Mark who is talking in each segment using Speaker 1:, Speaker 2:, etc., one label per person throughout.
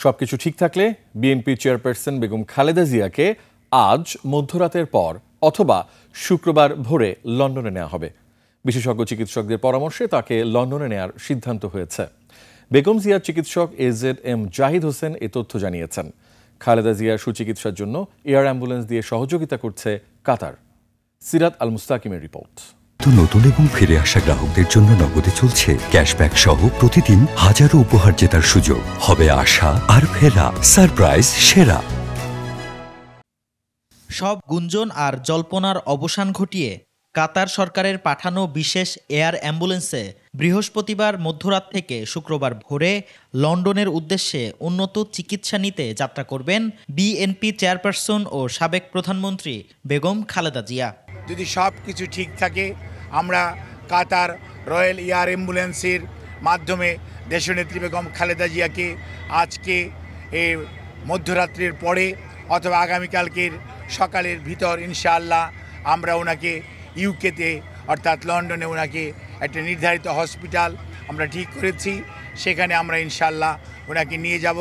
Speaker 1: সবকিছু ঠিক থাকলে বিএনপি চেয়ারপারসন বেগম খালেদা জিয়াকে আজ মধ্যরাতের পর অথবা শুক্রবার ভোরে লন্ডনে নেওয়া হবে। বিশেষজ্ঞ চিকিৎসকদের পরামর্শে তাকে লন্ডনে নেওয়ার সিদ্ধান্ত হয়েছে। বেগম জিয়ার চিকিৎসক AZM জাহিদ হোসেন এ তথ্য জানিয়েছেন। খালেদা জিয়ার সুচিকিৎসার জন্য এয়ার অ্যাম্বুলেন্স দিয়ে সহযোগিতা করছে কাতার। সিরাত আল মুস্তাকিমের রিপোর্ট।
Speaker 2: নতুন এবং ফিরে আসা গ্রাহকদের জন্য নগদে চলছে ক্যাশব্যাক সহ প্রতিদিন হাজারো উপহার জেতার সুযোগ। হবে আশা আর ফেরা, সারপ্রাইজ সেরা।
Speaker 3: সব গুঞ্জন আর জল্পনার অবসান ঘটিয়ে কাতার সরকারের পাঠানো বিশেষ এয়ার অ্যাম্বুলেন্সে বৃহস্পতিবার মধ্যরাত থেকে শুক্রবার ভোরে লন্ডনের উদ্দেশ্যে উন্নত চিকিৎসা নিতে যাত্রা করবেন বিএনপি চেয়ারপারসন ও সাবেক প্রধানমন্ত্রী বেগম খালেদা জিয়া।
Speaker 4: যদি সব কিছু ঠিক থাকে, আমরা কাতার রয়্যাল এয়ার অ্যাম্বুলেন্সের মাধ্যমে দেশনেত্রী বেগম খালেদা জিয়াকে আজকে এই মধ্যরাত্রির পরে অথবা আগামীকালকের সকালের ভিতর ইনশাআল্লাহ আমরা ওনাকে ইউকেতে অর্থাৎ লন্ডনে ওনাকে একটা নির্ধারিত হসপিটাল আমরা ঠিক করেছি, সেখানে আমরা ইনশাআল্লাহ ওনাকে নিয়ে যাব।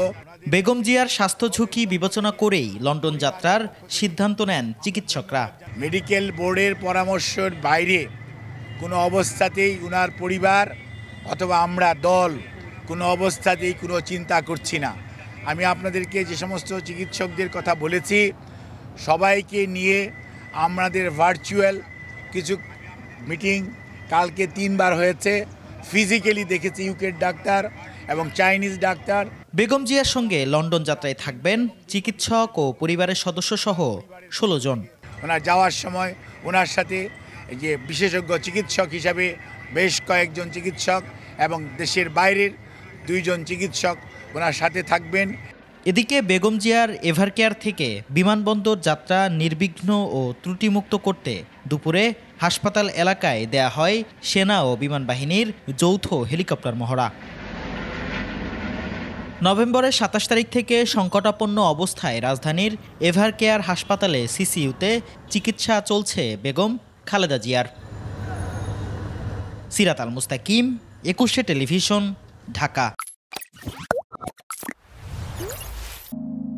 Speaker 3: বেগম জিয়ার স্বাস্থ্য ঝুঁকি বিবেচনা করেই লন্ডন যাত্রার সিদ্ধান্ত নেন চিকিৎসকরা।
Speaker 4: মেডিকেল বোর্ডের পরামর্শের বাইরে কোনো অবস্থাতেই ওনার পরিবার অথবা আমরা দল কোনো অবস্থাতেই কোনো চিন্তা করছি না। আমি আপনাদেরকে যে সমস্ত চিকিৎসকদের কথা বলেছি সবাইকে নিয়ে আমাদের ভার্চুয়াল কিছু মিটিং কালকে 3 বার হয়েছে। ফিজিক্যালি দেখেছি ইউকের ডাক্তার এবং চাইনিজ ডাক্তার।
Speaker 3: বেগম জিয়ার সঙ্গে লন্ডন যাত্রায় থাকবেন চিকিৎসক ও পরিবারের সদস্য সহ 16 জন।
Speaker 4: ওনার যাওয়ার সময় ওনার সাথে যে বিশেষজ্ঞ চিকিৎসক হিসাবে বেশ কয়েকজন চিকিৎসক এবং দেশের বাইরের 2 জন চিকিৎসক ওনার সাথে থাকবেন।
Speaker 3: এদিকে বেগম জিয়ার এভারকেয়ার থেকে বিমানবন্দর যাত্রা নির্বিঘ্ন ও ত্রুটিমুক্ত করতে দুপুরে হাসপাতাল এলাকায় দেয়া হয় সেনা ও বিমান বাহিনীর যৌথ হেলিকপ্টার মহড়া। নভেম্বরের 27 তারিখ থেকে সংকটাপন্ন অবস্থায় রাজধানীর এভারকেয়ার হাসপাতালে সিসিইউতে চিকিৎসা চলছে বেগম খালেদা জিয়ার। সিরাত আল মুস্তাকিম, 21 টেলিভিশন, ঢাকা।